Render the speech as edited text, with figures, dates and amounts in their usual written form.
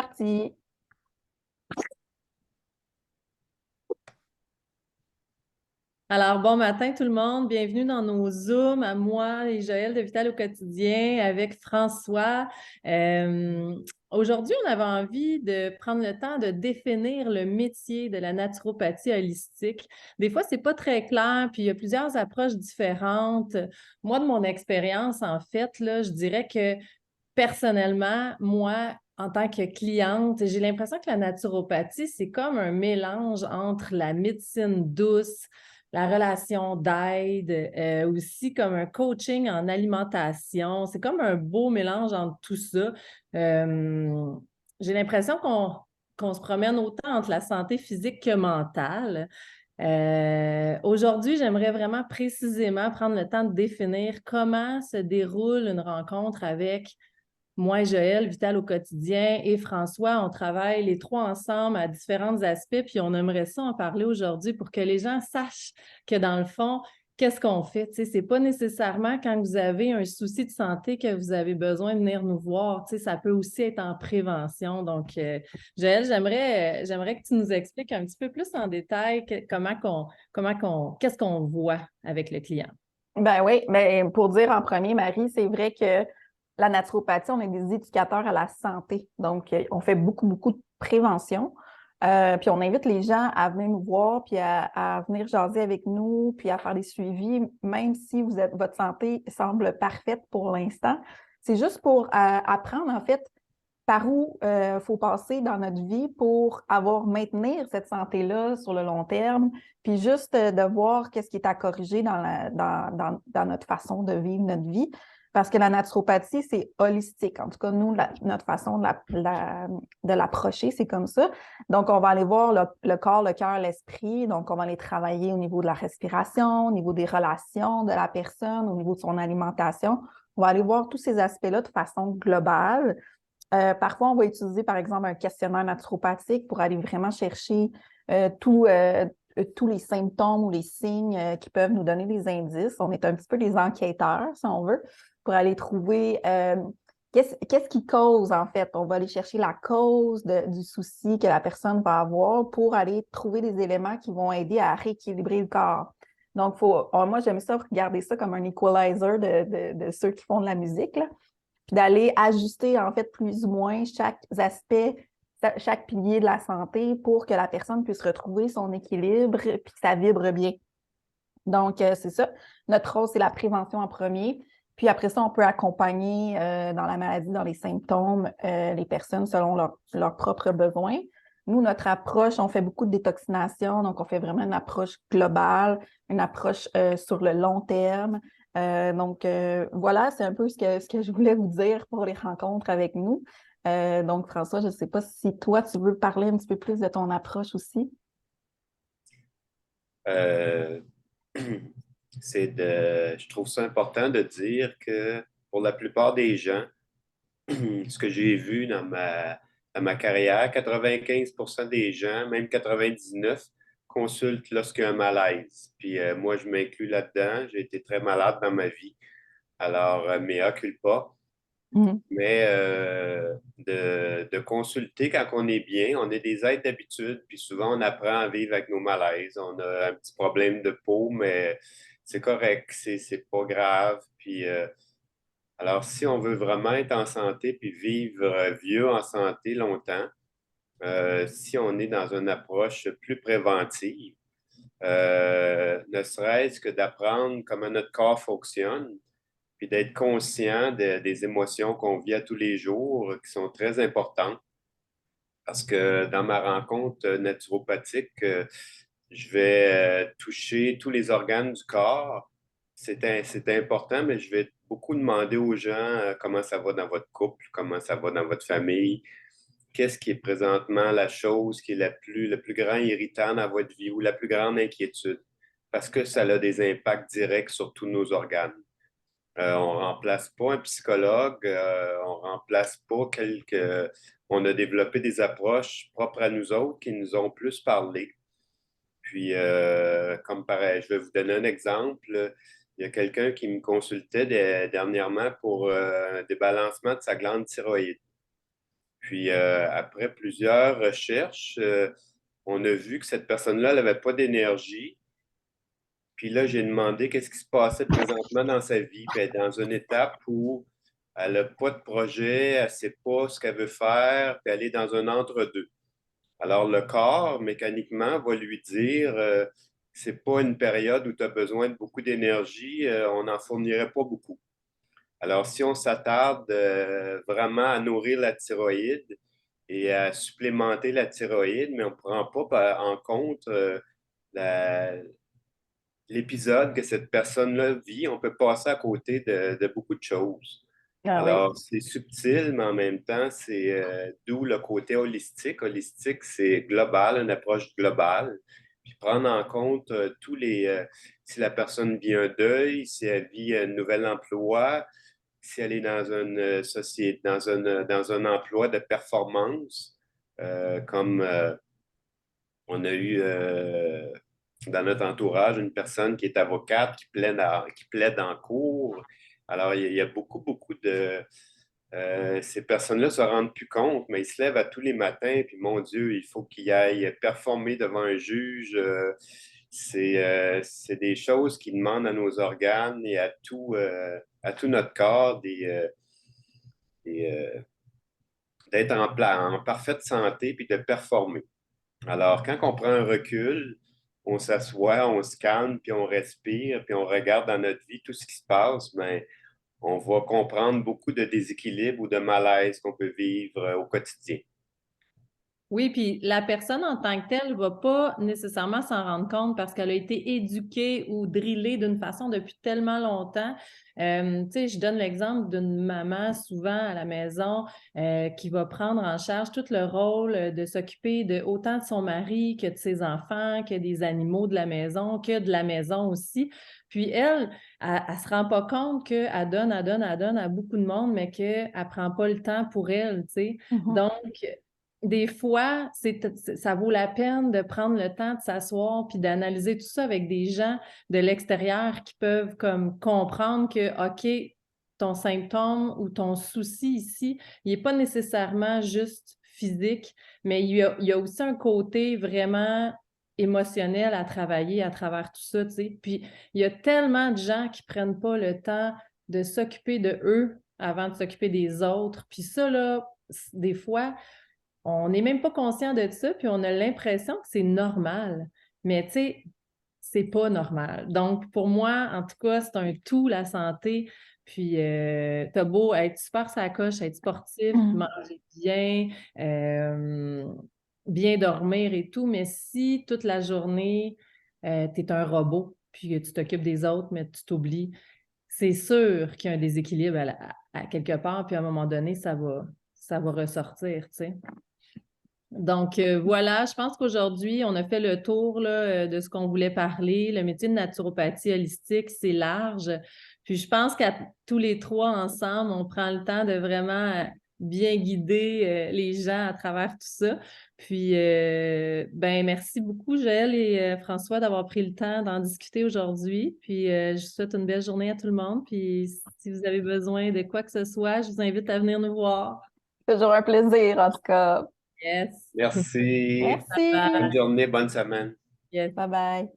parti. Alors, bon matin tout le monde, bienvenue dans nos Zooms à moi et Joël de Vital au quotidien avec François. Euh, Aujourd'hui, on avait envie de prendre le temps de définir le métier de la naturopathie holistique. Des fois, c'est pas très clair, puis il y a plusieurs approches différentes. Moi, de mon expérience, en fait, là, je dirais que personnellement, moi, en tant que cliente, j'ai l'impression que la naturopathie, c'est comme un mélange entre la médecine douce, la relation d'aide, aussi comme un coaching en alimentation. C'est comme un beau mélange entre tout ça. Euh, j'ai l'impression qu'on se promène autant entre la santé physique que mentale. Aujourd'hui, j'aimerais vraiment précisément prendre le temps de définir comment se déroule une rencontre avec moi, Joël, Vital au quotidien et François. On travaille les trois ensemble à différents aspects, puis on aimerait ça en parler aujourd'hui pour que les gens sachent que dans le fond, qu'est-ce qu'on fait? Tu sais, c'est pas nécessairement quand vous avez un souci de santé que vous avez besoin de venir nous voir. Tu sais, ça peut aussi être en prévention. Donc, Joël, j'aimerais que tu nous expliques un petit peu plus en détail qu'est-ce qu'on voit avec le client. Ben oui, ben pour dire en premier, Marie, c'est vrai que la naturopathie, on est des éducateurs à la santé. Donc, on fait beaucoup, beaucoup de prévention. Puis on invite les gens à venir nous voir, puis à venir jaser avec nous, puis à faire des suivis, même si votre santé semble parfaite pour l'instant. C'est juste pour apprendre, en fait, par où il faut passer dans notre vie pour maintenir cette santé-là sur le long terme, puis juste de voir qu'est-ce qui est à corriger dans notre façon de vivre notre vie. Parce que la naturopathie, c'est holistique. En tout cas, nous, notre façon de l'approcher, c'est comme ça. Donc, on va aller voir le corps, le cœur, l'esprit. Donc, on va aller travailler au niveau de la respiration, au niveau des relations de la personne, au niveau de son alimentation. On va aller voir tous ces aspects-là de façon globale. Parfois, on va utiliser, par exemple, un questionnaire naturopathique pour aller vraiment chercher euh, tout, euh, tous les symptômes ou les signes qui peuvent nous donner des indices. On est un petit peu des enquêteurs, si on veut, pour aller trouver qu'est-ce qui cause, en fait. On va aller chercher la cause du souci que la personne va avoir pour aller trouver des éléments qui vont aider à rééquilibrer le corps. Donc, moi, j'aime ça, regarder ça comme un equalizer de ceux qui font de la musique, là, puis d'aller ajuster en fait plus ou moins chaque aspect, chaque pilier de la santé pour que la personne puisse retrouver son équilibre puis que ça vibre bien. Donc, c'est ça. Notre rôle, c'est la prévention en premier. Puis après ça, on peut accompagner dans la maladie, dans les symptômes, les personnes selon leurs propres besoins. Nous, notre approche, on fait beaucoup de détoxination, donc on fait vraiment une approche globale, une approche sur le long terme. Voilà, c'est un peu ce que je voulais vous dire pour les rencontres avec nous. Donc, François, je ne sais pas si toi, tu veux parler un petit peu plus de ton approche aussi. Euh, je trouve ça important de dire que pour la plupart des gens, ce que j'ai vu dans ma carrière, 95% des gens, même 99, consultent lorsqu'il y a un malaise. Puis moi, je m'inclus là-dedans. J'ai été très malade dans ma vie. Alors, mea culpa. Mhm. Mais de consulter quand on est bien, on est des êtres d'habitude, puis souvent on apprend à vivre avec nos malaises. On a un petit problème de peau, mais c'est correct, c'est pas grave. Puis alors, si on veut vraiment être en santé puis vivre vieux en santé longtemps, si on est dans une approche plus préventive, ne serait-ce que d'apprendre comment notre corps fonctionne, puis d'être conscient des émotions qu'on vit à tous les jours, qui sont très importantes. Parce que dans ma rencontre naturopathique, je vais toucher tous les organes du corps. C'est important, mais je vais beaucoup demander aux gens comment ça va dans votre couple, comment ça va dans votre famille, qu'est-ce qui est présentement la chose qui est le plus grand irritant dans votre vie ou la plus grande inquiétude, parce que ça a des impacts directs sur tous nos organes. On ne remplace pas un psychologue, on ne remplace pas quelques... On a développé des approches propres à nous autres qui nous ont plus parlé. Puis, comme pareil, je vais vous donner un exemple. Il y a quelqu'un qui me consultait dernièrement pour un débalancement de sa glande thyroïde. Puis après plusieurs recherches, on a vu que cette personne-là, elle n'avait pas d'énergie. Puis là, j'ai demandé qu'est-ce qui se passait présentement dans sa vie. Puis elle est dans une étape où elle n'a pas de projet, elle ne sait pas ce qu'elle veut faire, puis elle est dans un entre-deux. Alors, le corps, mécaniquement, va lui dire c'est pas une période où tu as besoin de beaucoup d'énergie, on n'en fournirait pas beaucoup. Alors, si on s'attarde vraiment à nourrir la thyroïde et à supplémenter la thyroïde, mais on ne prend pas en compte la, l'épisode que cette personne-là vit, on peut passer à côté de beaucoup de choses. Ah oui. Alors, c'est subtil, mais en même temps, c'est d'où le côté holistique. Holistique, c'est global, une approche globale. Puis prendre en compte tous les... si la personne vit un deuil, si elle vit un nouvel emploi, si elle est dans une société, dans un emploi de performance, comme on a eu dans notre entourage une personne qui est avocate, qui plaide en cours. Alors, il y a beaucoup, beaucoup de... ces personnes-là ne se rendent plus compte, mais ils se lèvent à tous les matins, puis mon Dieu, il faut qu'ils aillent performer devant un juge. C'est des choses qui demandent à nos organes et à tout notre corps d'être en parfaite santé puis de performer. Alors, quand on prend un recul, on s'assoit, on se calme, puis on respire, puis on regarde dans notre vie tout ce qui se passe, bien, on va comprendre beaucoup de déséquilibres ou de malaise qu'on peut vivre au quotidien. Oui, puis la personne en tant que telle ne va pas nécessairement s'en rendre compte parce qu'elle a été éduquée ou drillée d'une façon depuis tellement longtemps. Tu sais, je donne l'exemple d'une maman souvent à la maison qui va prendre en charge tout le rôle de s'occuper de autant de son mari que de ses enfants, que des animaux de la maison, que de la maison aussi. Puis elle ne se rend pas compte qu'elle donne à beaucoup de monde, mais qu'elle ne prend pas le temps pour elle, tu sais. Mhm. Donc, des fois, ça vaut la peine de prendre le temps de s'asseoir puis d'analyser tout ça avec des gens de l'extérieur qui peuvent comme comprendre que, OK, ton symptôme ou ton souci ici, il n'est pas nécessairement juste physique, mais il y a aussi un côté vraiment émotionnel à travailler à travers tout ça, tu sais. Puis, il y a tellement de gens qui prennent pas le temps de s'occuper de eux avant de s'occuper des autres. Puis ça, là, des fois, on n'est même pas conscient de ça, puis on a l'impression que c'est normal. Mais tu sais, c'est pas normal. Donc, pour moi, en tout cas, c'est un tout, la santé. Puis, t'as beau être super sur la coche, être sportif, manger bien, bien dormir et tout, mais si toute la journée, t'es un robot, puis que tu t'occupes des autres, mais tu t'oublies, c'est sûr qu'il y a un déséquilibre à quelque part, puis à un moment donné, ça va ressortir, tu sais. Donc, voilà, je pense qu'aujourd'hui, on a fait le tour là, de ce qu'on voulait parler. Le métier de naturopathie holistique, c'est large. Puis, je pense qu'à tous les trois ensemble, on prend le temps de vraiment bien guider les gens à travers tout ça. Puis, ben, merci beaucoup, Joël et François, d'avoir pris le temps d'en discuter aujourd'hui. Puis, je vous souhaite une belle journée à tout le monde. Puis, si vous avez besoin de quoi que ce soit, je vous invite à venir nous voir. Toujours un plaisir, en tout cas. Yes. Merci. Merci. Bonne journée, bonne semaine. Yes. Bye bye.